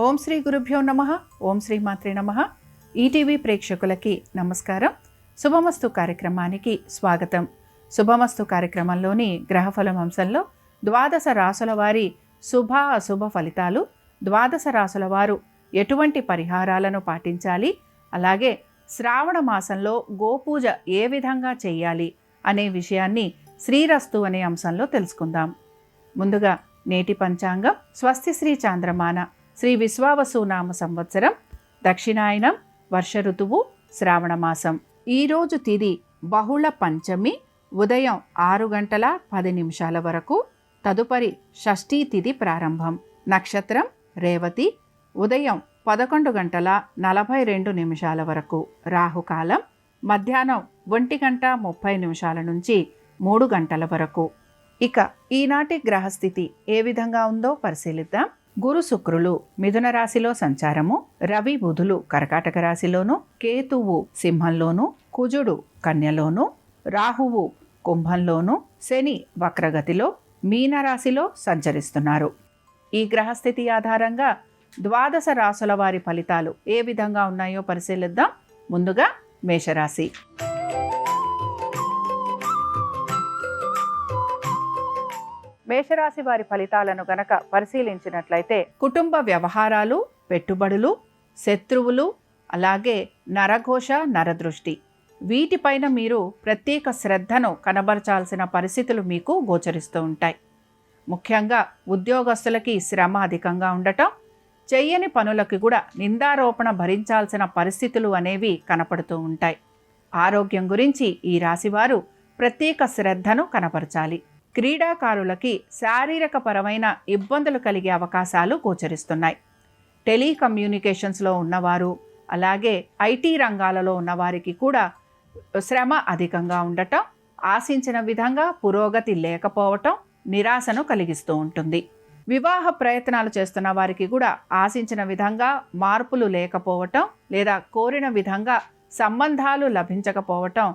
ఓం శ్రీ గురుభ్యో నమః. ఓం శ్రీ మాత్రే నమః. ఈటీవీ ప్రేక్షకులకి నమస్కారం. శుభమస్తు కార్యక్రమానికి స్వాగతం. శుభమస్తు కార్యక్రమంలోని గ్రహఫలం అంశంలో ద్వాదశ రాసుల వారి శుభ అశుభ ఫలితాలు, ద్వాదశ రాసుల వారు ఎటువంటి పరిహారాలను పాటించాలి, అలాగే శ్రావణ మాసంలో గోపూజ ఏ విధంగా చేయాలి అనే విషయాన్ని శ్రీరస్తు అనే అంశంలో తెలుసుకుందాం. ముందుగా నేటి పంచాంగం స్వస్తి శ్రీ చాంద్రమాన శ్రీ విశ్వావసునామ సంవత్సరం, దక్షిణాయనం, వర్ష ఋతువు, శ్రావణ మాసం. ఈరోజు తిథి బహుళ పంచమి, ఉదయం 6:10 వరకు. తదుపరి షష్ఠీ తిథి ప్రారంభం. నక్షత్రం రేవతి, ఉదయం 11:42 వరకు. రాహుకాలం మధ్యాహ్నం 1:30 నుంచి 3 గంటల వరకు. ఇక ఈనాటి గ్రహస్థితి ఏ విధంగా ఉందో పరిశీలిద్దాం. గురు శుక్రులు మిథున రాశిలో సంచారము, రవి బుధులు కర్కాటక రాశిలోను, కేతువు సింహంలోను, కుజుడు కన్యలోను, రాహువు కుంభంలోను, శని వక్రగతిలో మీనరాశిలో సంచరిస్తున్నారు. ఈ గ్రహస్థితి ఆధారంగా ద్వాదశ రాసుల వారి ఫలితాలు ఏ విధంగా ఉన్నాయో పరిశీలిద్దాం. ముందుగా మేషరాశి. మేషరాశి వారి ఫలితాలను గనక పరిశీలించినట్లయితే కుటుంబ వ్యవహారాలు, పెట్టుబడులు, శత్రువులు, అలాగే నరఘోష, నరదృష్టి, వీటిపైన మీరు ప్రత్యేక శ్రద్ధను కనబరచాల్సిన పరిస్థితులు మీకు గోచరిస్తూ ఉంటాయి. ముఖ్యంగా ఉద్యోగస్తులకి శ్రమ అధికంగా ఉండటం, చెయ్యని పనులకి కూడా నిందారోపణ భరించాల్సిన పరిస్థితులు అనేవి కనపడుతూ ఉంటాయి. ఆరోగ్యం గురించి ఈ రాశివారు ప్రత్యేక శ్రద్ధను కనపరచాలి. క్రీడాకారులకి శారీరక పరమైన ఇబ్బందులు కలిగే అవకాశాలు గోచరిస్తున్నాయి. టెలికమ్యూనికేషన్స్లో ఉన్నవారు, అలాగే ఐటీ రంగాలలో ఉన్నవారికి కూడా శ్రమ అధికంగా ఉండటం, ఆశించిన విధంగా పురోగతి లేకపోవటం నిరాశను కలిగిస్తూ ఉంటుంది. వివాహ ప్రయత్నాలు చేస్తున్న వారికి కూడా ఆశించిన విధంగా మార్పులు లేకపోవటం, లేదా కోరిన విధంగా సంబంధాలు లభించకపోవటం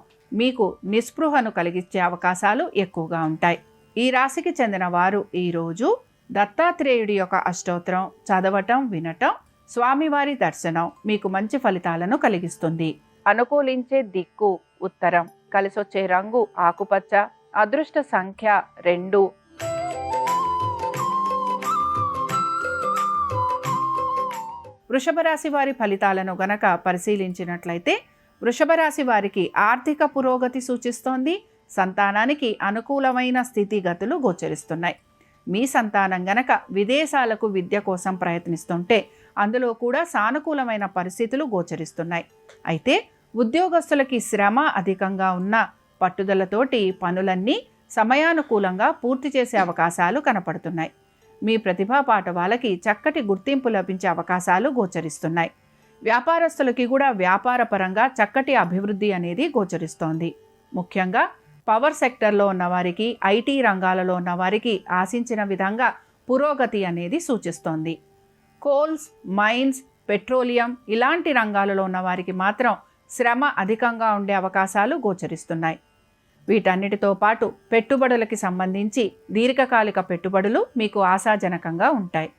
మీకు నిస్పృహను కలిగించే అవకాశాలు ఎక్కువగా ఉంటాయి. ఈ రాశికి చెందిన వారు ఈరోజు దత్తాత్రేయుడి యొక్క అష్టోత్తరం చదవటం, వినటం, స్వామివారి దర్శనం మీకు మంచి ఫలితాలను కలిగిస్తుంది. అనుకూలించే దిక్కు ఉత్తరం, కలిసొచ్చే రంగు ఆకుపచ్చ, అదృష్ట సంఖ్య 2. వృషభ రాశి వారి ఫలితాలను గనక పరిశీలించినట్లయితే వృషభ రాశి వారికి ఆర్థిక పురోగతి సూచిస్తోంది. సంతానానికి అనుకూలమైన స్థితిగతులు గోచరిస్తున్నాయి. మీ సంతానం గనక విదేశాలకు విద్య కోసం ప్రయత్నిస్తుంటే అందులో కూడా సానుకూలమైన పరిస్థితులు గోచరిస్తున్నాయి. అయితే ఉద్యోగస్తులకి శ్రమ అధికంగా ఉన్న పట్టుదలతోటి పనులన్నీ సమయానుకూలంగా పూర్తి చేసే అవకాశాలు కనపడుతున్నాయి. మీ ప్రతిభా పాఠవాలకి చక్కటి గుర్తింపు లభించే అవకాశాలు గోచరిస్తున్నాయి. వ్యాపారస్తులకి కూడా వ్యాపారపరంగా చక్కటి అభివృద్ధి అనేది గోచరిస్తోంది. ముఖ్యంగా పవర్ సెక్టర్లో ఉన్నవారికి, ఐటీ రంగాలలో ఉన్నవారికి ఆశించిన విధంగా పురోగతి అనేది సూచిస్తోంది. కోల్స్, మైన్స్, పెట్రోలియం ఇలాంటి రంగాలలో ఉన్నవారికి మాత్రం శ్రమ అధికంగా ఉండే అవకాశాలు గోచరిస్తున్నాయి. వీటన్నిటితో పాటు పెట్టుబడులకి సంబంధించి దీర్ఘకాలిక పెట్టుబడులు మీకు ఆశాజనకంగా ఉంటాయి.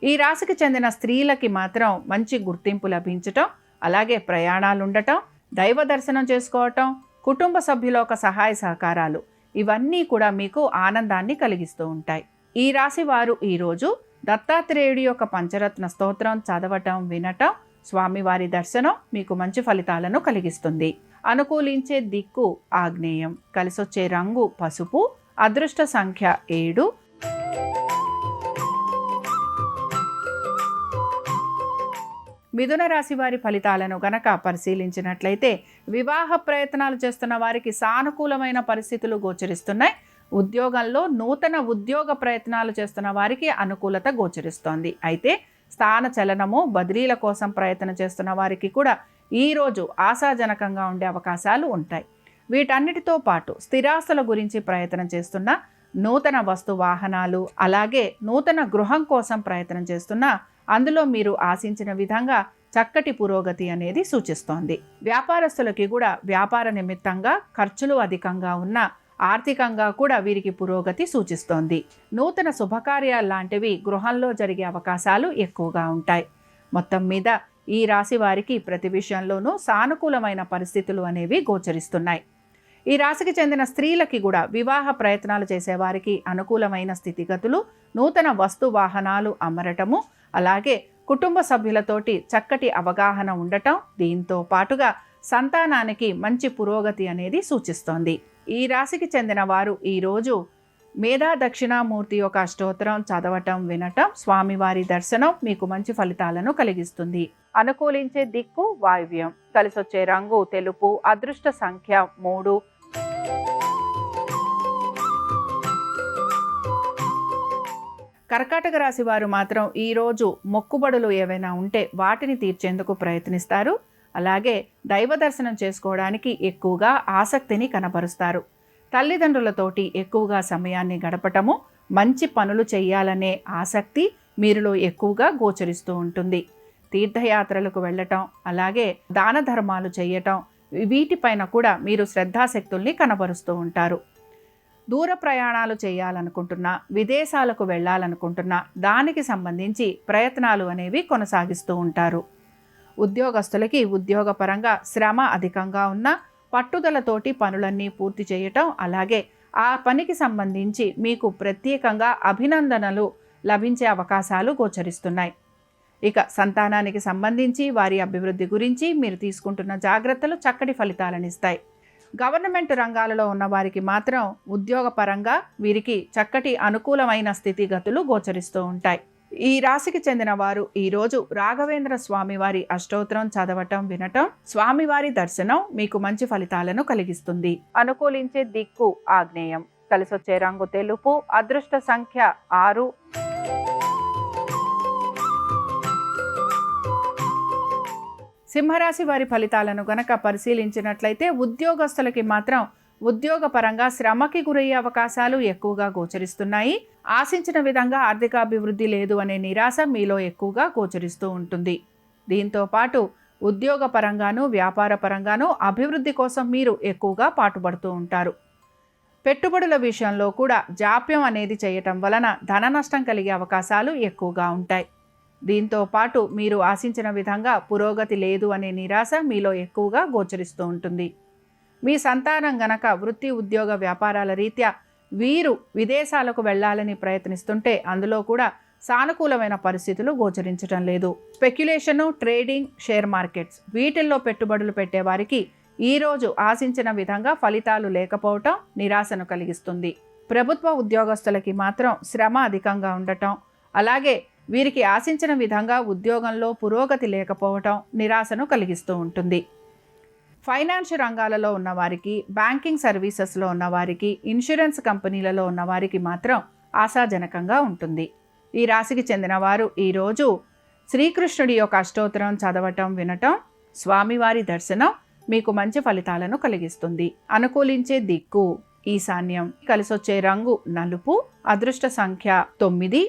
ఈ రాశికి చెందిన స్త్రీలకి మాత్రం మంచి గుర్తింపు లభించటం, అలాగే ప్రయాణాలు ఉండటం, దైవ దర్శనం చేసుకోవటం, కుటుంబ సభ్యుల యొక్క సహాయ సహకారాలు ఇవన్నీ కూడా మీకు ఆనందాన్ని కలిగిస్తూ ఉంటాయి. ఈ రాశి వారు ఈరోజు దత్తాత్రేయుడి యొక్క పంచరత్న స్తోత్రం చదవటం, వినటం, స్వామివారి దర్శనం మీకు మంచి ఫలితాలను కలిగిస్తుంది. అనుకూలించే దిక్కు ఆగ్నేయం, కలిసొచ్చే రంగు పసుపు, అదృష్ట సంఖ్య 7. మిథున రాశి వారి ఫలితాలను గనక పరిశీలించినట్లయితే వివాహ ప్రయత్నాలు చేస్తున్న వారికి సానుకూలమైన పరిస్థితులు గోచరిస్తున్నాయి. ఉద్యోగంలో నూతన ఉద్యోగ ప్రయత్నాలు చేస్తున్న వారికి అనుకూలత గోచరిస్తోంది. అయితే స్థాన చలనము, బదిలీల కోసం ప్రయత్నం చేస్తున్న వారికి కూడా ఈరోజు ఆశాజనకంగా ఉండే అవకాశాలు ఉంటాయి. వీటన్నిటితో పాటు స్థిరాస్తుల గురించి ప్రయత్నం చేస్తున్న, నూతన వస్తు వాహనాలు, అలాగే నూతన గృహం కోసం ప్రయత్నం చేస్తున్న అందులో మీరు ఆశించిన విధంగా చక్కటి పురోగతి అనేది సూచిస్తోంది. వ్యాపారస్తులకి కూడా వ్యాపార నిమిత్తంగా ఖర్చులు అధికంగా ఉన్న ఆర్థికంగా కూడా వీరికి పురోగతి సూచిస్తోంది. నూతన శుభకార్యాలు లాంటివి గృహంలో జరిగే అవకాశాలు ఎక్కువగా ఉంటాయి. మొత్తం మీద ఈ రాశి వారికి ప్రతి విషయంలోనూ సానుకూలమైన పరిస్థితులు అనేవి గోచరిస్తున్నాయి. ఈ రాశికి చెందిన స్త్రీలకి కూడా వివాహ ప్రయత్నాలు చేసేవారికి అనుకూలమైన స్థితిగతులు, నూతన వస్తు వాహనాలు అమ్మరటము, అలాగే కుటుంబ సభ్యులతోటి చక్కటి అవగాహన ఉండటం, దీంతో పాటుగా సంతానానికి మంచి పురోగతి అనేది సూచిస్తోంది. ఈ రాశికి చెందిన వారు ఈరోజు మేధా దక్షిణామూర్తి యొక్క అష్టోత్తరం చదవటం, వినటం, స్వామివారి దర్శనం మీకు మంచి ఫలితాలను కలిగిస్తుంది. అనుకూలించే దిక్కు వాయువ్యం, కలిసొచ్చే రంగు తెలుపు, అదృష్ట సంఖ్య 3. కర్కాటక రాశి వారు మాత్రం ఈరోజు మొక్కుబడులు ఏవైనా ఉంటే వాటిని తీర్చేందుకు ప్రయత్నిస్తారు. అలాగే దైవ దర్శనం చేసుకోవడానికి ఎక్కువగా ఆసక్తిని కనబరుస్తారు. తల్లిదండ్రులతోటి ఎక్కువగా సమయాన్ని గడపటము, మంచి పనులు చేయాలనే ఆసక్తి మీరులో ఎక్కువగా గోచరిస్తూ ఉంటుంది. తీర్థయాత్రలకు వెళ్ళటం, అలాగే దాన ధర్మాలు చేయటం, వీటిపైన కూడా మీరు శ్రద్ధాశక్తుల్ని కనబరుస్తూ ఉంటారు. దూర ప్రయాణాలు చేయాలనుకుంటున్నా, విదేశాలకు వెళ్ళాలనుకుంటున్నా దానికి సంబంధించి ప్రయత్నాలు అనేవి కొనసాగిస్తూ ఉంటారు. ఉద్యోగస్తులకి ఉద్యోగపరంగా శ్రమ అధికంగా ఉన్న పట్టుదలతోటి పనులన్నీ పూర్తి చేయటం, అలాగే ఆ పనికి సంబంధించి మీకు ప్రత్యేకంగా అభినందనలు లభించే అవకాశాలు గోచరిస్తున్నాయి. ఇక సంతానానికి సంబంధించి వారి అభివృద్ధి గురించి మీరు తీసుకుంటున్న జాగ్రత్తలు చక్కటి ఫలితాలను ఇస్తాయి. గవర్నమెంట్ రంగాలలో ఉన్న వారికి మాత్రం ఉద్యోగపరంగా వీరికి చక్కటి అనుకూలమైన స్థితిగతులు గోచరిస్తూ ఉంటాయి. ఈ రాశికి చెందిన వారు ఈరోజు రాఘవేంద్ర స్వామివారి అష్టోత్తరం చదవటం, వినటం, స్వామివారి దర్శనం మీకు మంచి ఫలితాలను కలిగిస్తుంది. అనుకూలించే దిక్కు ఆగ్నేయం, కలిసొచ్చే రంగు తెలుపు, అదృష్ట సంఖ్య 6. సింహరాశి వారి ఫలితాలను గనక పరిశీలించినట్లయితే ఉద్యోగస్తులకి మాత్రం ఉద్యోగపరంగా శ్రమకి గురయ్యే అవకాశాలు ఎక్కువగా గోచరిస్తున్నాయి. ఆశించిన విధంగా ఆర్థికాభివృద్ధి లేదు అనే నిరాశ మీలో ఎక్కువగా గోచరిస్తూ ఉంటుంది. దీంతో పాటు ఉద్యోగపరంగాను వ్యాపార పరంగాను అభివృద్ధి కోసం మీరు ఎక్కువగా పాటుపడుతూ ఉంటారు. పెట్టుబడుల విషయంలో కూడా జాప్యం అనేది చేయటం వలన ధన నష్టం కలిగే అవకాశాలు ఎక్కువగా ఉంటాయి. దీంతో పాటు మీరు ఆశించిన విధంగా పురోగతి లేదు అనే నిరాశ మీలో ఎక్కువగా గోచరిస్తూ ఉంటుంది. మీ సంతానం గనక వృత్తి ఉద్యోగ వ్యాపారాల రీత్యా వీరు విదేశాలకు వెళ్ళాలని ప్రయత్నిస్తుంటే అందులో కూడా సానుకూలమైన పరిస్థితులు గోచరించడం లేదు. స్పెక్యులేషను, ట్రేడింగ్, షేర్ మార్కెట్స్ వీటిల్లో పెట్టుబడులు పెట్టేవారికి ఈరోజు ఆశించిన విధంగా ఫలితాలు లేకపోవటం నిరాశను కలిగిస్తుంది. ప్రభుత్వ ఉద్యోగస్తులకి మాత్రం శ్రమ అధికంగా ఉండటం, అలాగే వీరికి ఆశించిన విధంగా ఉద్యోగంలో పురోగతి లేకపోవటం నిరాశను కలిగిస్తూ ఉంటుంది. ఫైనాన్స్ రంగాలలో ఉన్నవారికి, బ్యాంకింగ్ సర్వీసెస్లో ఉన్నవారికి, ఇన్సూరెన్స్ కంపెనీలలో ఉన్నవారికి మాత్రం ఆశాజనకంగా ఉంటుంది. ఈ రాశికి చెందిన వారు ఈరోజు శ్రీకృష్ణుడి యొక్క అష్టోత్తరం చదవటం, వినటం, స్వామివారి దర్శనం మీకు మంచి ఫలితాలను కలిగిస్తుంది. అనుకూలించే దిక్కు ఈశాన్యం, కలిసొచ్చే రంగు నలుపు, అదృష్ట సంఖ్య 9.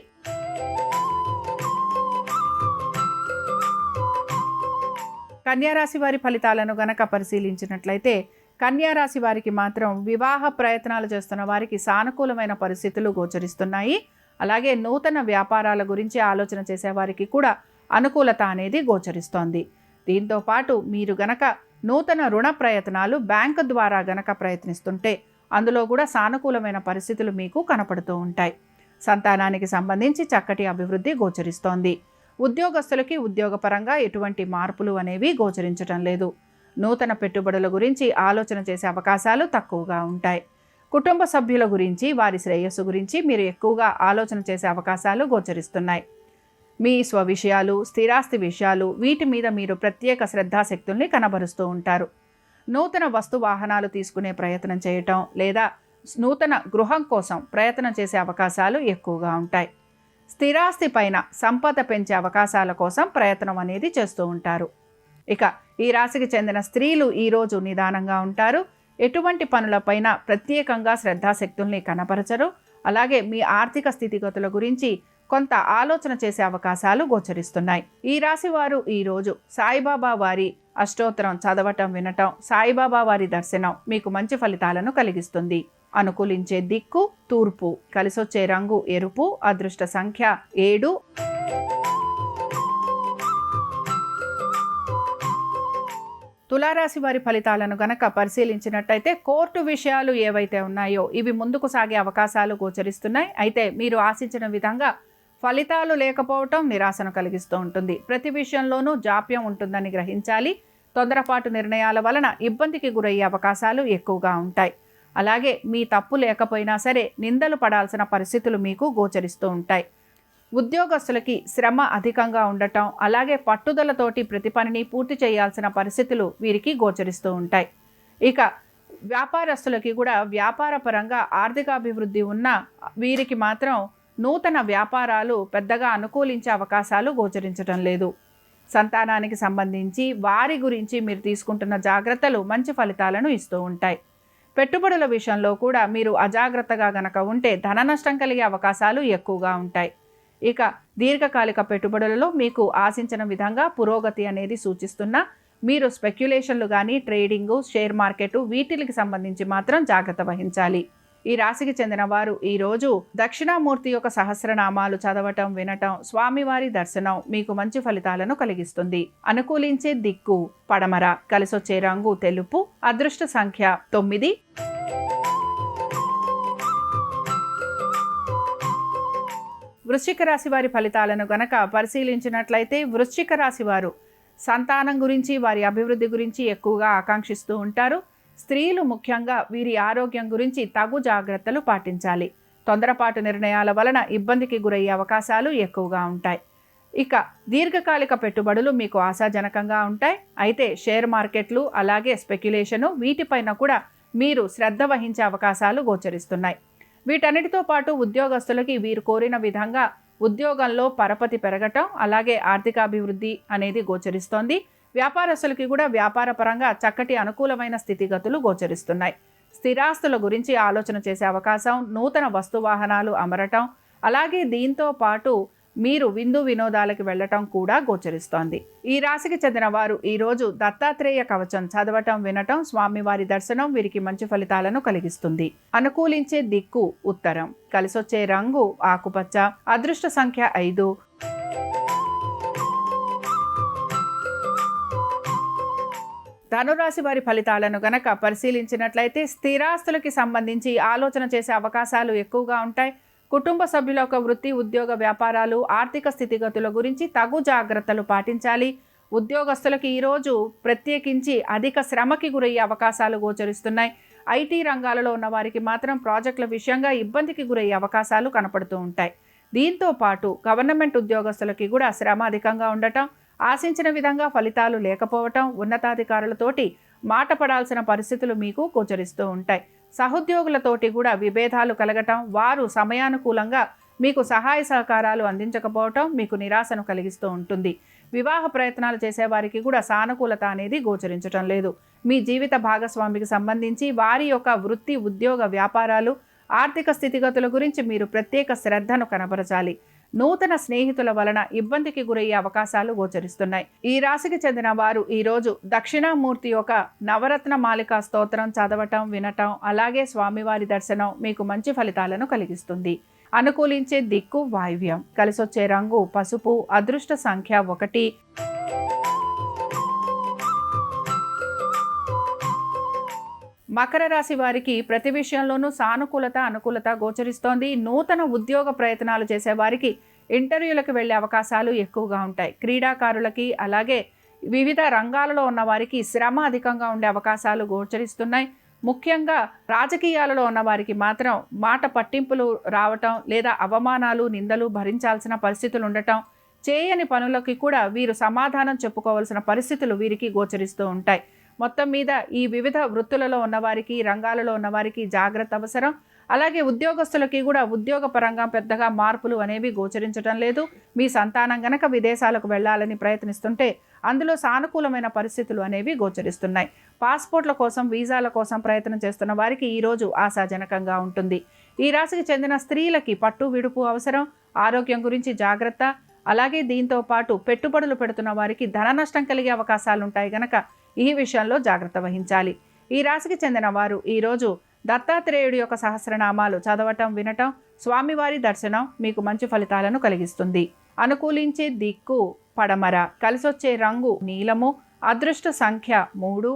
కన్యారాశి వారి ఫలితాలను గనక పరిశీలించినట్లయితే కన్యారాశి వారికి మాత్రం వివాహ ప్రయత్నాలు చేస్తున్న వారికి సానుకూలమైన పరిస్థితులు గోచరిస్తున్నాయి. అలాగే నూతన వ్యాపారాల గురించి ఆలోచన చేసేవారికి కూడా అనుకూలత అనేది గోచరిస్తోంది. దీంతో పాటు మీరు గనక నూతన రుణ ప్రయత్నాలు బ్యాంకు ద్వారా గనక ప్రయత్నిస్తుంటే అందులో కూడా సానుకూలమైన పరిస్థితులు మీకు కనపడుతూ ఉంటాయి. సంతానానికి సంబంధించి చక్కటి అభివృద్ధి గోచరిస్తోంది. ఉద్యోగస్తులకి ఉద్యోగపరంగా ఎటువంటి మార్పులు అనేవి గోచరించటం లేదు. నూతన పెట్టుబడుల గురించి ఆలోచన చేసే అవకాశాలు తక్కువగా ఉంటాయి. కుటుంబ సభ్యుల గురించి, వారి శ్రేయస్సు గురించి మీరు ఎక్కువగా ఆలోచన చేసే అవకాశాలు గోచరిస్తున్నాయి. మీ స్వవిషయాలు, స్థిరాస్తి విషయాలు వీటి మీద మీరు ప్రత్యేక శ్రద్ధాశక్తుల్ని కనబరుస్తూ ఉంటారు. నూతన వస్తు వాహనాలు తీసుకునే ప్రయత్నం చేయటం లేదా నూతన గృహం కోసం ప్రయత్నం చేసే అవకాశాలు ఎక్కువగా ఉంటాయి. స్థిరాస్తి పైన సంపద పెంచే అవకాశాల కోసం ప్రయత్నం అనేది చేస్తూ ఉంటారు. ఇక ఈ రాశికి చెందిన స్త్రీలు ఈరోజు నిదానంగా ఉంటారు. ఎటువంటి పనులపైన ప్రత్యేకంగా శ్రద్ధాశక్తుల్ని కనపరచరు. అలాగే మీ ఆర్థిక స్థితిగతుల గురించి కొంత ఆలోచన చేసే అవకాశాలు గోచరిస్తున్నాయి. ఈ రాశి వారు ఈరోజు సాయిబాబా వారి అష్టోత్తరం చదవటం, వినటం, సాయిబాబా వారి దర్శనం మీకు మంచి ఫలితాలను కలిగిస్తుంది. అనుకూలించే దిక్కు తూర్పు, కలిసొచ్చే రంగు ఎరుపు, అదృష్ట సంఖ్య 7. తులారాశి వారి ఫలితాలను గనక పరిశీలించినట్టయితే కోర్టు విషయాలు ఏవైతే ఉన్నాయో ఇవి ముందుకు సాగే అవకాశాలు గోచరిస్తున్నాయి. అయితే మీరు ఆశించిన విధంగా ఫలితాలు లేకపోవటం నిరాశను కలిగిస్తూ ఉంటుంది. ప్రతి విషయంలోనూ జాప్యం ఉంటుందని గ్రహించాలి. తొందరపాటు నిర్ణయాల వలన ఇబ్బందికి గురయ్యే అవకాశాలు ఎక్కువగా ఉంటాయి. అలాగే మీ తప్పు లేకపోయినా సరే నిందలు పడాల్సిన పరిస్థితులు మీకు గోచరిస్తూ ఉంటాయి. ఉద్యోగస్తులకి శ్రమ అధికంగా ఉండటం, అలాగే పట్టుదలతోటి ప్రతి పనిని పూర్తి చేయాల్సిన పరిస్థితులు వీరికి గోచరిస్తూ ఉంటాయి. ఇక వ్యాపారస్తులకి కూడా వ్యాపార పరంగా ఆర్థికాభివృద్ధి ఉన్న వీరికి మాత్రం నూతన వ్యాపారాలు పెద్దగా అనుకూలించే అవకాశాలు గోచరించడం లేదు. సంతానానికి సంబంధించి వారి గురించి మీరు తీసుకుంటున్న జాగ్రత్తలు మంచి ఫలితాలను ఇస్తూ ఉంటాయి. పెట్టుబడుల విషయంలో కూడా మీరు అజాగ్రత్తగా గనక ఉంటే ధన నష్టం కలిగే అవకాశాలు ఎక్కువగా ఉంటాయి. ఇక దీర్ఘకాలిక పెట్టుబడులలో మీకు ఆశించిన విధంగా పురోగతి అనేది సూచిస్తున్నా మీరు స్పెక్యులేషన్లు కానీ ట్రేడింగు, షేర్ మార్కెట్ వీటికి సంబంధించి మాత్రం జాగ్రత్త వహించాలి. ఈ రాశికి చెందిన వారు ఈరోజు దక్షిణామూర్తి యొక్క సహస్రనామాలు చదవటం, వినటం, స్వామివారి దర్శనం మీకు మంచి ఫలితాలను కలిగిస్తుంది. అనుకూలించే దిక్కు పడమర, కలిసొచ్చే రంగు తెలుపు, అదృష్ట సంఖ్య 9. వృశ్చిక రాశి వారి ఫలితాలను గనక పరిశీలించినట్లయితే వృశ్చిక రాశి వారు సంతానం గురించి, వారి అభివృద్ధి గురించి ఎక్కువగా ఆకాంక్షిస్తూ ఉంటారు. స్త్రీలు ముఖ్యంగా వీరి ఆరోగ్యం గురించి తగు జాగ్రత్తలు పాటించాలి. తొందరపాటు నిర్ణయాల వలన ఇబ్బందికి గురయ్యే అవకాశాలు ఎక్కువగా ఉంటాయి. ఇక దీర్ఘకాలిక పెట్టుబడులు మీకు ఆశాజనకంగా ఉంటాయి. అయితే షేర్ మార్కెట్లు, అలాగే స్పెక్యులేషను వీటిపైన కూడా మీరు శ్రద్ధ వహించే అవకాశాలు గోచరిస్తున్నాయి. వీటన్నిటితో పాటు ఉద్యోగస్తులకి వీరు కోరిన విధంగా ఉద్యోగంలో పరపతి పెరగటం, అలాగే ఆర్థికాభివృద్ధి అనేది గోచరిస్తోంది. వ్యాపారస్తులకి కూడా వ్యాపార పరంగా చక్కటి అనుకూలమైన స్థితిగతులు గోచరిస్తున్నాయి. స్థిరాస్తుల గురించి ఆలోచన చేసే అవకాశం, నూతన వస్తువాహనాలు అమరటం, అలాగే దీంతో పాటు మీరు విందు వినోదాలకు వెళ్ళటం కూడా గోచరిస్తోంది. ఈ రాశికి చెందిన వారు ఈరోజు దత్తాత్రేయ కవచం చదవటం, వినటం, స్వామివారి దర్శనం వీరికి మంచి ఫలితాలను కలిగిస్తుంది. అనుకూలించే దిక్కు ఉత్తరం, కలిసొచ్చే రంగు ఆకుపచ్చ, అదృష్ట సంఖ్య 5. ధనురాశి వారి ఫలితాలను గనక పరిశీలించినట్లయితే స్థిరాస్తులకి సంబంధించి ఆలోచన చేసే అవకాశాలు ఎక్కువగా ఉంటాయి. కుటుంబ సభ్యుల యొక్క వృత్తి, ఉద్యోగ, వ్యాపారాలు, ఆర్థిక స్థితిగతుల గురించి తగు జాగ్రత్తలు పాటించాలి. ఉద్యోగస్తులకి ఈరోజు ప్రత్యేకించి అధిక శ్రమకి గురయ్యే అవకాశాలు గోచరిస్తున్నాయి. ఐటీ రంగాలలో ఉన్న వారికి మాత్రం ప్రాజెక్టుల విషయంగా ఇబ్బందికి గురయ్యే అవకాశాలు కనపడుతూ ఉంటాయి. దీంతో పాటు గవర్నమెంట్ ఉద్యోగస్తులకి కూడా శ్రమ అధికంగా ఉండటం, ఆశించిన విధంగా ఫలితాలు లేకపోవటం, ఉన్నతాధికారులతోటి మాట పడాల్సిన పరిస్థితులు మీకు గోచరిస్తూ ఉంటాయి. సహోద్యోగులతోటి కూడా విభేదాలు కలగటం, వారు సమయానుకూలంగా మీకు సహాయ సహకారాలు అందించకపోవటం మీకు నిరాశను కలిగిస్తూ ఉంటుంది. వివాహ ప్రయత్నాలు చేసేవారికి కూడా సానుకూలత అనేది గోచరించటం లేదు. మీ జీవిత భాగస్వామికి సంబంధించి వారి యొక్క వృత్తి, ఉద్యోగ, వ్యాపారాలు, ఆర్థిక స్థితిగతుల గురించి మీరు ప్రత్యేక శ్రద్ధను కనబరచాలి. నూతన స్నేహితుల వలన ఇబ్బందికి గురయ్యే అవకాశాలు గోచరిస్తున్నాయి. ఈ రాశికి చెందిన వారు ఈరోజు దక్షిణామూర్తి యొక్క నవరత్న మాలికా స్తోత్రం చదవటం, వినటం, అలాగే స్వామివారి దర్శనం మీకు మంచి ఫలితాలను కలిగిస్తుంది. అనుకూలించే దిక్కు వాయువ్యం, కలిసొచ్చే రంగు పసుపు, అదృష్ట సంఖ్య 1. మకర రాశి వారికి ప్రతి విషయంలోనూ సానుకూలత, అనుకూలత గోచరిస్తోంది. నూతన ఉద్యోగ ప్రయత్నాలు చేసే వారికి ఇంటర్వ్యూలకు వెళ్ళే అవకాశాలు ఎక్కువగా ఉంటాయి. క్రీడాకారులకి, అలాగే వివిధ రంగాలలో ఉన్న వారికి శ్రమ అధికంగా ఉండే అవకాశాలు గోచరిస్తున్నాయి. ముఖ్యంగా రాజకీయాలలో ఉన్న వారికి మాత్రం మాట పట్టింపులు రావటం, లేదా అవమానాలు, నిందలు భరించాల్సిన పరిస్థితులు ఉండటం, చేయని పనులకి కూడా వీరు సమాధానం చెప్పుకోవాల్సిన పరిస్థితులు వీరికి గోచరిస్తూ ఉంటాయి. మొత్తం మీద ఈ వివిధ వృత్తులలో ఉన్నవారికి, రంగాలలో ఉన్నవారికి జాగ్రత్త అవసరం. అలాగే ఉద్యోగస్తులకి కూడా ఉద్యోగ పరంగా పెద్దగా మార్పులు అనేవి గోచరించడం లేదు. మీ సంతానం గనక విదేశాలకు వెళ్ళాలని ప్రయత్నిస్తుంటే అందులో సానుకూలమైన పరిస్థితులు అనేవి గోచరిస్తున్నాయి. పాస్పోర్ట్ల కోసం, వీసాల కోసం ప్రయత్నం చేస్తున్న వారికి ఈరోజు ఆశాజనకంగా ఉంటుంది. ఈ రాశికి చెందిన స్త్రీలకి పట్టు విడుపు అవసరం, ఆరోగ్యం గురించి జాగ్రత్త. అలాగే దీంతో పాటు పెట్టుబడులు పెడుతున్న వారికి ధన నష్టం కలిగే అవకాశాలు ఉంటాయి గనక ఈ విషయంలో జాగ్రత్త వహించాలి. ఈ రాశికి చెందిన వారు ఈరోజు దత్తాత్రేయుడి యొక్క సహస్రనామాలు చదవటం వినటం, స్వామివారి దర్శనం మీకు మంచి ఫలితాలను కలిగిస్తుంది. అనుకూలించే దిక్కు పడమర, కలిసొచ్చే రంగు నీలము, అదృష్ట సంఖ్య 3.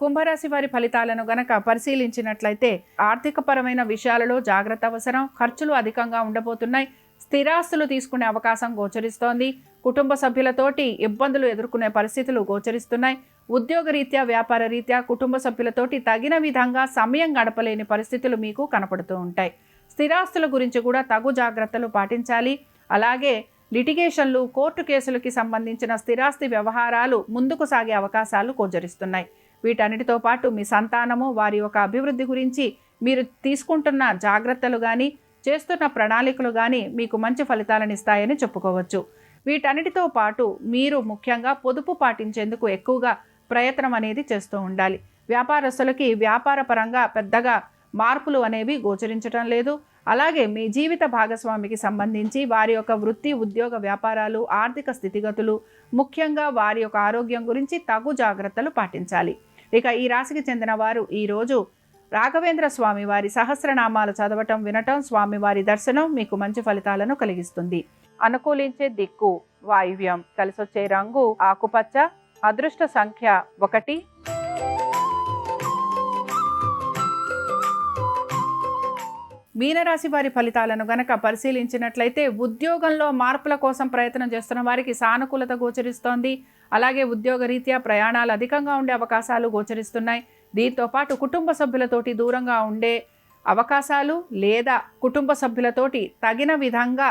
కుంభరాశి వారి ఫలితాలను గనక పరిశీలించినట్లయితే ఆర్థికపరమైన విషయాలలో జాగ్రత్త అవసరం. ఖర్చులు అధికంగా ఉండబోతున్నాయి. స్థిరాస్తులు తీసుకునే అవకాశం గోచరిస్తోంది. కుటుంబ సభ్యులతోటి ఇబ్బందులు ఎదుర్కొనే పరిస్థితులు గోచరిస్తున్నాయి. ఉద్యోగరీత్యా, వ్యాపార రీత్యా కుటుంబ సభ్యులతోటి తగిన విధంగా సమయం గడపలేని పరిస్థితులు మీకు కనపడుతూ ఉంటాయి. స్థిరాస్తుల గురించి కూడా తగు జాగ్రత్తలు పాటించాలి. అలాగే లిటిగేషన్లు, కోర్టు కేసులకి సంబంధించిన స్థిరాస్తి వ్యవహారాలు ముందుకు సాగే అవకాశాలు గోచరిస్తున్నాయి. వీటన్నిటితో పాటు మీ సంతానము, వారి యొక్క అభివృద్ధి గురించి మీరు తీసుకుంటున్న జాగ్రత్తలు కానీ, చేస్తున్న ప్రణాళికలు కానీ మీకు మంచి ఫలితాలను ఇస్తాయని చెప్పుకోవచ్చు. వీటన్నిటితో పాటు మీరు ముఖ్యంగా పొదుపు పాటించేందుకు ఎక్కువగా ప్రయత్నం అనేది చేస్తూ ఉండాలి. వ్యాపారస్తులకి వ్యాపార పరంగా పెద్దగా మార్పులు అనేవి గోచరించడం లేదు. అలాగే మీ జీవిత భాగస్వామికి సంబంధించి వారి యొక్క వృత్తి, ఉద్యోగ, వ్యాపారాలు, ఆర్థిక స్థితిగతులు, ముఖ్యంగా వారి యొక్క ఆరోగ్యం గురించి తగు జాగ్రత్తలు పాటించాలి. ఇక ఈ రాశికి చెందిన వారు ఈరోజు రాఘవేంద్ర స్వామి వారి సహస్రనామాలు చదవటం వినటం, స్వామివారి దర్శనం మీకు మంచి ఫలితాలను కలిగిస్తుంది. అనుకూలించే దిక్కు వాయువ్యం, కలిసొచ్చే రంగు ఆకుపచ్చ, అదృష్ట సంఖ్య 1. మీనరాశి వారి ఫలితాలను గనక పరిశీలించినట్లయితే ఉద్యోగంలో మార్పుల కోసం ప్రయత్నం చేస్తున్న వారికి సానుకూలత గోచరిస్తోంది. అలాగే ఉద్యోగ రీత్యా ప్రయాణాలు అధికంగా ఉండే అవకాశాలు గోచరిస్తున్నాయి. దీంతో పాటు కుటుంబ సభ్యులతోటి దూరంగా ఉండే అవకాశాలు, లేదా కుటుంబ సభ్యులతోటి తగిన విధంగా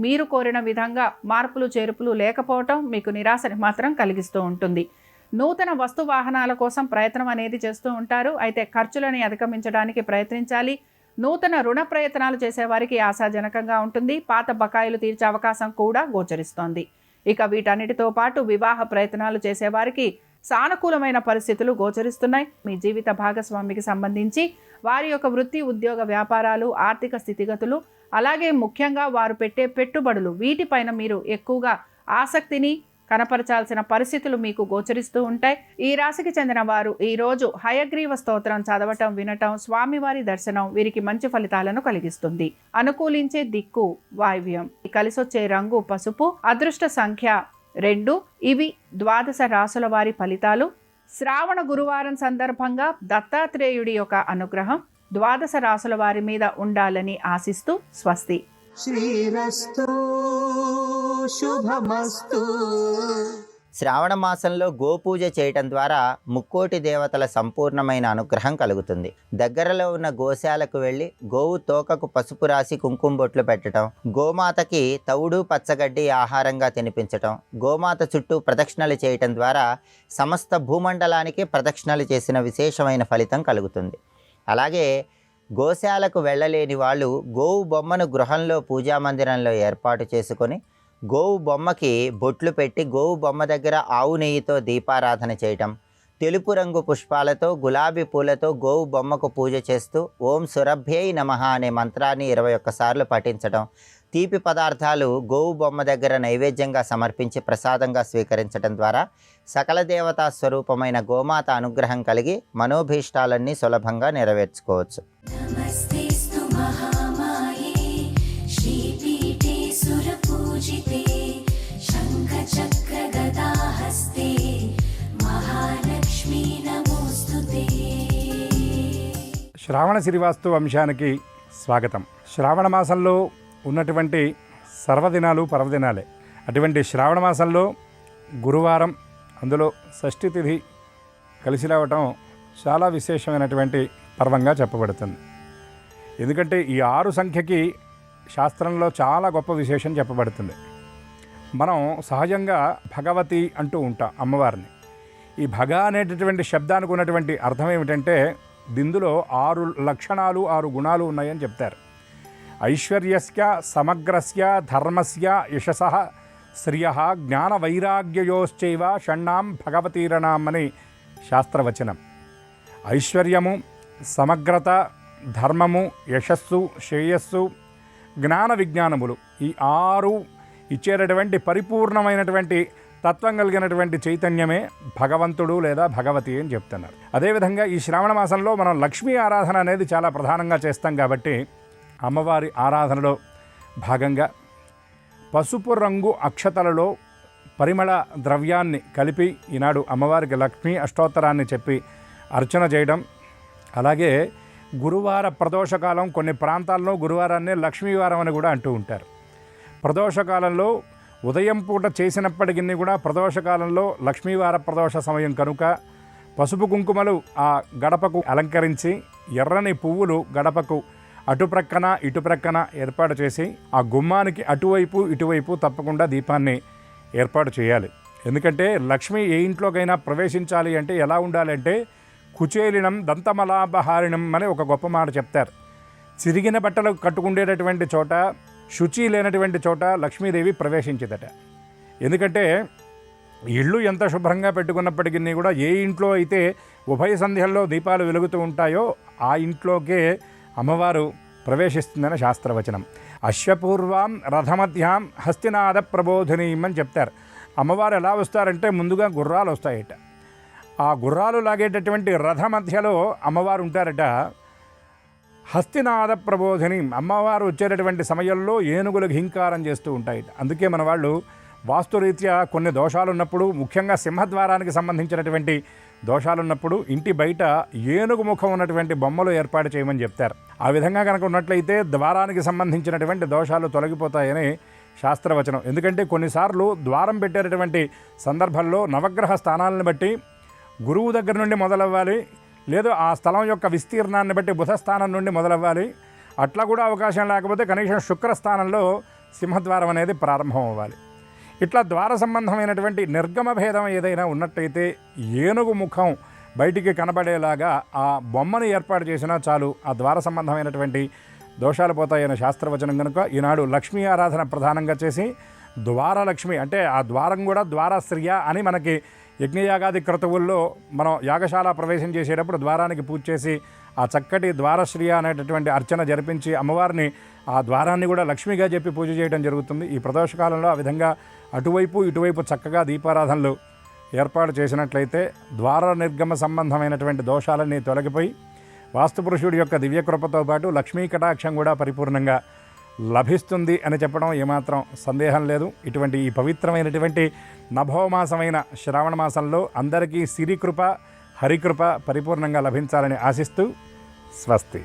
మీరు కోరిన విధంగా మార్పులు చేర్పులు లేకపోవటం మీకు నిరాశని మాత్రం కలిగిస్తూ ఉంటుంది. నూతన వస్తు వాహనాల కోసం ప్రయత్నం అనేది చేస్తూ ఉంటారు. అయితే ఖర్చులని అధిగమించడానికి ప్రయత్నించాలి. నూతన రుణ ప్రయత్నాలు చేసేవారికి ఆశాజనకంగా ఉంటుంది. పాత బకాయిలు తీర్చే అవకాశం కూడా గోచరిస్తోంది. ఇక వీటన్నిటితో పాటు వివాహ ప్రయత్నాలు చేసేవారికి సానుకూలమైన పరిస్థితులు గోచరిస్తున్నాయి. మీ జీవిత భాగస్వామికి సంబంధించి వారి యొక్క వృత్తి, ఉద్యోగ, వ్యాపారాలు, ఆర్థిక స్థితిగతులు, అలాగే ముఖ్యంగా వారు పెట్టే పెట్టుబడులు, వీటిపైన మీరు ఎక్కువగా ఆసక్తిని కనపరచాల్సిన పరిస్థితులు మీకు గోచరిస్తూ ఉంటాయి. ఈ రాశికి చెందిన వారు ఈరోజు హయగ్రీవ స్తోత్రం చదవటం వినటం, స్వామివారి దర్శనం వీరికి మంచి ఫలితాలను కలిగిస్తుంది. అనుకూలించే దిక్కు వాయువ్యం, కలిసొచ్చే రంగు పసుపు, అదృష్ట సంఖ్య 2. ఇవి ద్వాదశ రాసుల వారి ఫలితాలు. శ్రావణ గురువారం సందర్భంగా దత్తాత్రేయుడి యొక్క అనుగ్రహం ద్వాదశ రాసుల వారి మీద ఉండాలని ఆశిస్తూ స్వస్తి. శ్రీరస్తు శుభమస్తు. శ్రావణ మాసంలో గోపూజ చేయటం ద్వారా ముక్కోటి దేవతల సంపూర్ణమైన అనుగ్రహం కలుగుతుంది. దగ్గరలో ఉన్న గోశాలకు వెళ్ళి గోవు తోకకు పసుపు రాసి కుంకుమ బొట్లు పెట్టడం, గోమాతకి తవుడు పచ్చగడ్డి ఆహారంగా తినిపించటం, గోమాత చుట్టూ ప్రదక్షిణలు చేయటం ద్వారా సమస్త భూమండలానికి ప్రదక్షిణలు చేసిన విశేషమైన ఫలితం కలుగుతుంది. అలాగే గోశాలకు వెళ్ళలేని వాళ్ళు గోవు బొమ్మను గృహంలో పూజామందిరంలో ఏర్పాటు చేసుకొని గోవు బొమ్మకి బొట్లు పెట్టి గోవు బొమ్మ దగ్గర ఆవు నెయ్యితో దీపారాధన చేయటం, తెలుపు రంగు పుష్పాలతో, గులాబీ పూలతో గోవు బొమ్మకు పూజ చేస్తూ ఓం సురభ్యై నమః అనే మంత్రాన్ని 21 సార్లు పఠించడం, తీపి పదార్థాలు గోవు బొమ్మ దగ్గర నైవేద్యంగా సమర్పించి ప్రసాదంగా స్వీకరించడం ద్వారా సకల దేవతా స్వరూపమైన గోమాత అనుగ్రహం కలిగి మనోభీష్టాలన్నీ సులభంగా నెరవేర్చుకోవచ్చు. శ్రావణ శ్రీవాస్తు వంశానికి స్వాగతం. శ్రావణ మాసంలో ఉన్నటువంటి సర్వదినాలు పర్వదినాలే. అటువంటి శ్రావణ మాసంలో గురువారం, అందులో షష్ఠి తిథి కలిసి రావటం చాలా విశేషమైనటువంటి పర్వంగా చెప్పబడుతుంది. ఎందుకంటే ఈ 6 సంఖ్యకి శాస్త్రంలో చాలా గొప్ప విశేషం చెప్పబడుతుంది. మనం సహజంగా భగవతి అంటూ ఉంటాం అమ్మవారిని. ఈ భగ అనేటటువంటి శబ్దానికి ఉన్నటువంటి అర్థం ఏమిటంటే ఇందులో 6 లక్షణాలు 6 గుణాలు ఉన్నాయని చెప్తారు. ఐశ్వర్యస్య, సమగ్రస్య, ధర్మస్య, యశసః, శ్రియః, జ్ఞాన వైరాగ్యయోశ్చైవ షణ్ణాం భగవతీరణాం అని శాస్త్రవచనం. ఐశ్వర్యము, సమగ్రత, ధర్మము, యశస్సు, శ్రేయస్సు, జ్ఞాన విజ్ఞానములు, ఈ 6 ఇచ్చేటటువంటి పరిపూర్ణమైనటువంటి తత్వం కలిగినటువంటి చైతన్యమే భగవంతుడు లేదా భగవతి అని చెప్తున్నారు. అదేవిధంగా ఈ శ్రావణ మాసంలో మనం లక్ష్మీ ఆరాధన అనేది చాలా ప్రధానంగా చేస్తాం కాబట్టి అమ్మవారి ఆరాధనలో భాగంగా పసుపు రంగు అక్షతలలో పరిమళ ద్రవ్యాన్ని కలిపి ఈనాడు అమ్మవారికి లక్ష్మీ అష్టోత్తరాన్ని చెప్పి అర్చన చేయడం, అలాగే గురువార ప్రదోషకాలం, కొన్ని ప్రాంతాల్లో గురువారాన్ని లక్ష్మీవారం అని కూడా అంటూ ఉంటారు. ప్రదోషకాలంలో ఉదయం పూట చేసినప్పటికీ కూడా ప్రదోషకాలంలో లక్ష్మీవార ప్రదోష సమయం కనుక పసుపు కుంకుమలు ఆ గడపకు అలంకరించి ఎర్రని పువ్వులు గడపకు అటుప్రక్కన ఇటుప్రక్కన ఏర్పాటు చేసి ఆ గుమ్మానికి అటువైపు ఇటువైపు తప్పకుండా దీపాన్ని ఏర్పాటు చేయాలి. ఎందుకంటే లక్ష్మి ఏ ఇంట్లోకైనా ప్రవేశించాలి అంటే ఎలా ఉండాలంటే కుచేలినం దంతమలాపహారిణం అని ఒక గొప్ప మాట చెప్తారు. చిరిగిన బట్టలు కట్టుకుండేటటువంటి చోట, శుచి లేనటువంటి చోట లక్ష్మీదేవి ప్రవేశించదట. ఎందుకంటే ఇళ్ళు ఎంత శుభ్రంగా పెట్టుకున్నప్పటికీ కూడా ఏ ఇంట్లో అయితే ఉభయ సంధ్యల్లో దీపాలు వెలుగుతూ ఉంటాయో ఆ ఇంట్లోకే అమ్మవారు ప్రవేశిస్తుందని శాస్త్రవచనం. అశ్వపూర్వాం రథమధ్యాం హస్తినాద ప్రబోధినీయం అని చెప్తారు. అమ్మవారు ఎలా వస్తారంటే ముందుగా గుర్రాలు వస్తాయట. ఆ గుర్రాలు లాగేటటువంటి రథ మధ్యలో అమ్మవారు ఉంటారట. హస్తినాద ప్రబోధిని, అమ్మవారు వచ్చేటటువంటి సమయంలో ఏనుగులు ఘింకారం చేస్తూ ఉంటాయట. అందుకే మన వాళ్ళు వాస్తురీత్యా కొన్ని దోషాలు ఉన్నప్పుడు, ముఖ్యంగా సింహద్వారానికి సంబంధించినటువంటి దోషాలున్నప్పుడు ఇంటి బయట ఏనుగు ముఖం ఉన్నటువంటి బొమ్మలు ఏర్పాటు చేయమని చెప్తారు. ఆ విధంగా కనుక ఉన్నట్లయితే ద్వారానికి సంబంధించినటువంటి దోషాలు తొలగిపోతాయని శాస్త్రవచనం. ఎందుకంటే కొన్నిసార్లు ద్వారం పెట్టేటటువంటి సందర్భంలో నవగ్రహ స్థానాలను బట్టి గురువు దగ్గర నుండి మొదలవ్వాలి, లేదు ఆ స్థలం యొక్క విస్తీర్ణాన్ని బట్టి బుధస్థానం నుండి మొదలవ్వాలి. అట్లా కూడా అవకాశం లేకపోతే కనీసం శుక్రస్థానంలో సింహద్వారం అనేది ప్రారంభం అవ్వాలి. ఇట్లా ద్వార సంబంధమైనటువంటి నిర్గమ భేదం ఏదైనా ఉన్నట్టయితే ఏనుగు ముఖం బయటికి కనబడేలాగా ఆ బొమ్మను ఏర్పాటు చేసినా చాలు, ఆ ద్వార సంబంధమైనటువంటి దోషాలు పోతాయన్న శాస్త్రవచనం కనుక ఈనాడు లక్ష్మీ ఆరాధన ప్రధానంగా చేసి ద్వారలక్ష్మి అంటే ఆ ద్వారం కూడా ద్వారశ్రియ అని మనకి యజ్ఞయాగాది క్రతువుల్లో మనం యాగశాల ప్రవేశం చేసేటప్పుడు ద్వారానికి పూజ చేసి ఆ చక్కటి ద్వారశ్రియ అనేటటువంటి అర్చన జరిపించి అమ్మవారిని ఆ ద్వారాన్ని కూడా లక్ష్మిగా చెప్పి పూజ చేయడం జరుగుతుంది. ఈ ప్రదోషకాలంలో ఆ విధంగా అటువైపు ఇటువైపు చక్కగా దీపారాధనలు ఏర్పాటు చేసినట్లయితే ద్వార నిర్గమ సంబంధమైనటువంటి దోషాలన్నీ తొలగిపోయి వాస్తుపురుషుడి యొక్క దివ్యకృపతో పాటు లక్ష్మీ కటాక్షం కూడా పరిపూర్ణంగా లభిస్తుంది అని చెప్పడం ఏమాత్రం సందేహం లేదు. ఇటువంటి ఈ పవిత్రమైనటువంటి నభోమాసమైన శ్రావణ మాసంలో అందరికీ సిరికృప హరికృప పరిపూర్ణంగా లభించాలని ఆశిస్తూ స్వస్తి.